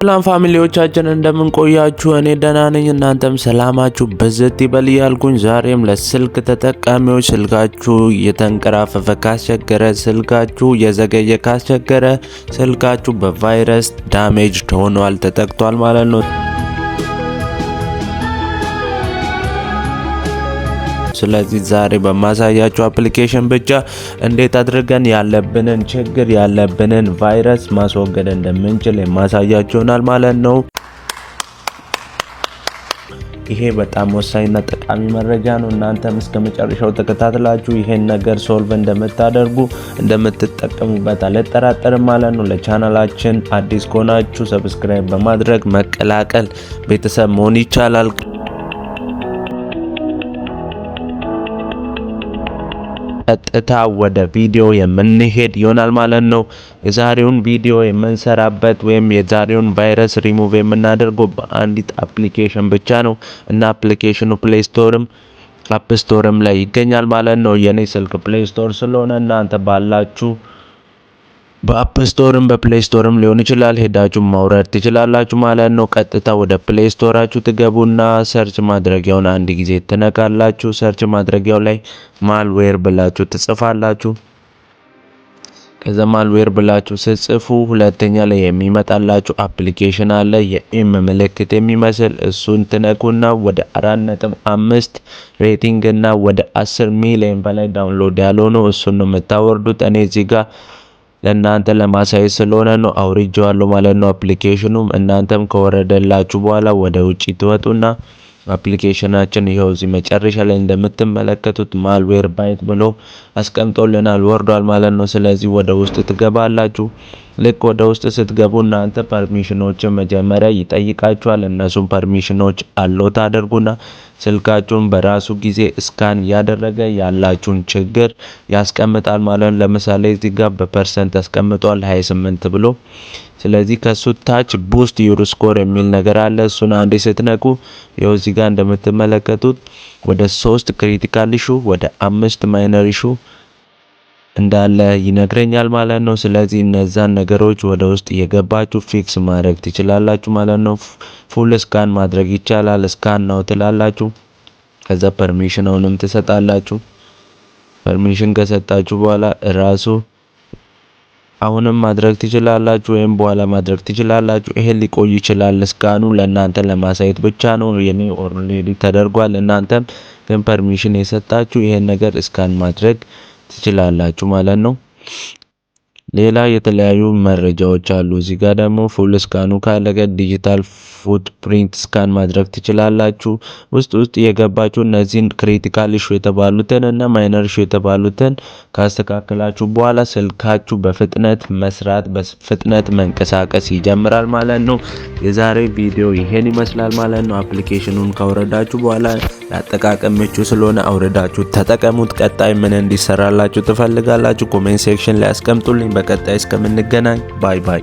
ሰላም ፋሚሊዎቻችን እንደምን ቆያችሁ? እኔ ደህና ነኝ፣ እናንተም ሰላማችሁ በዘት ይበል እያልኩኝ ዛሬም ለስልክ ተጠቃሚዎች ስልካችሁ የተንቀራፈፈ ካስቸገረ፣ ስልካችሁ የዘገየ ካስቸገረ፣ ስልካችሁ በቫይረስ ዳሜጅ ሆኗል ተጠቅቷል ማለት ነው። ስለዚህ ዛሬ በማሳያችሁ አፕሊኬሽን ብቻ እንዴት አድርገን ያለብንን ችግር ያለብንን ቫይረስ ማስወገድ እንደምንችል የማሳያችሁ ይሆናል ማለት ነው። ይሄ በጣም ወሳኝና ጠቃሚ መረጃ ነው። እናንተም እስከመጨረሻው ተከታትላችሁ ይሄን ነገር ሶልቭ እንደምታደርጉ እንደምትጠቀሙበት አልጠራጠርም ማለት ነው። ለቻናላችን አዲስ ከሆናችሁ ሰብስክራይብ በማድረግ መቀላቀል ቤተሰብ መሆን ይቻላል። ቀጥታ ወደ ቪዲዮ የምንሄድ ይሆናል ማለት ነው። የዛሬውን ቪዲዮ የምንሰራበት ወይም የዛሬውን ቫይረስ ሪሙቭ የምናደርገው በአንዲት አፕሊኬሽን ብቻ ነው እና አፕሊኬሽኑ ፕሌይ ስቶርም አፕ ስቶርም ላይ ይገኛል ማለት ነው። የኔ ስልክ ፕሌይ ስቶር ስለሆነ እናንተ ባላችሁ በአፕ ስቶርም በፕሌይ ስቶርም ሊሆን ይችላል ሄዳችሁ ማውረድ ትችላላችሁ ማለት ነው። ቀጥታ ወደ ፕሌይ ስቶራችሁ ትገቡና ሰርች ማድረጊያውን አንድ ጊዜ ትነካላችሁ። ሰርች ማድረጊያው ላይ ማልዌር ብላችሁ ትጽፋላችሁ። ከዛ ማልዌር ብላችሁ ስትጽፉ ሁለተኛ ላይ የሚመጣላችሁ አፕሊኬሽን አለ፣ የኤም ምልክት የሚመስል እሱን ትነኩና ወደ 4.5 ሬቲንግ እና ወደ 10 ሚሊዮን በላይ ዳውንሎድ ያልሆነው እሱን ነው የምታወርዱት። እኔ እዚህ ጋር ለእናንተ ለማሳየት ስለሆነ ነው አውርጄዋለሁ ማለት ነው። አፕሊኬሽኑም እናንተም ከወረደላችሁ በኋላ ወደ ውጪ ትወጡና አፕሊኬሽናችን ይኸው እዚህ መጨረሻ ላይ እንደምትመለከቱት ማልዌር ባይት ብሎ አስቀምጦልናል፣ ወርዷል ማለት ነው። ስለዚህ ወደ ውስጥ ትገባላችሁ። ልክ ወደ ውስጥ ስትገቡ እናንተ ፐርሚሽኖችን መጀመሪያ ይጠይቃችኋል። እነሱም ፐርሚሽኖች አለው ታደርጉና ስልካችሁን በራሱ ጊዜ ስካን ያደረገ ያላችሁን ችግር ያስቀምጣል ማለት ነው። ለምሳሌ እዚህ ጋር በፐርሰንት ያስቀምጧል 28 ብሎ። ስለዚህ ከሱ ታች ቡስት ዩር ስኮር የሚል ነገር አለ። እሱን አንዴ ስትነኩ ይኸው እዚህ ጋር እንደምትመለከቱት ወደ 3 ክሪቲካል ኢሹ ወደ 5 ማይነር ኢሹ እንዳለ ይነግረኛል ማለት ነው። ስለዚህ እነዛን ነገሮች ወደ ውስጥ እየገባችሁ ፊክስ ማድረግ ትችላላችሁ ማለት ነው። ፉል ስካን ማድረግ ይቻላል። ስካን ነው ትላላችሁ። ከዛ ፐርሚሽኑንም ትሰጣላችሁ። ፐርሚሽን ከሰጣችሁ በኋላ ራሱ አሁንም ማድረግ ትችላላችሁ ወይም በኋላ ማድረግ ትችላላችሁ። ይሄ ሊቆይ ይችላል። ስካኑ ለእናንተ ለማሳየት ብቻ ነው። የኔ ኦልሬዲ ተደርጓል። እናንተም ግን ፐርሚሽን የሰጣችሁ ይሄን ነገር ስካን ማድረግ ትችላላችሁ ማለት ነው። ሌላ የተለያዩ መረጃዎች አሉ። እዚህ ጋር ደግሞ ፉል ስካኑ ካለቀ ዲጂታል ፉት ፕሪንት ስካን ማድረግ ትችላላችሁ። ውስጥ የገባችሁ እነዚህን ክሪቲካል ኢሹ የተባሉትን እና ማይነር ኢሹ የተባሉትን ካስተካከላችሁ በኋላ ስልካችሁ በፍጥነት መስራት በፍጥነት መንቀሳቀስ ይጀምራል ማለት ነው። የዛሬ ቪዲዮ ይሄን ይመስላል ማለት ነው። አፕሊኬሽኑን ካወረዳችሁ በኋላ ለአጠቃቀም ምቹ ስለሆነ አውረዳችሁ ተጠቀሙት። ቀጣይ ምን እንዲሰራላችሁ ትፈልጋላችሁ? ኮሜንት ሴክሽን ላይ አስቀምጡልኝ። በቀጣይ እስከምንገናኝ ባይ ባይ።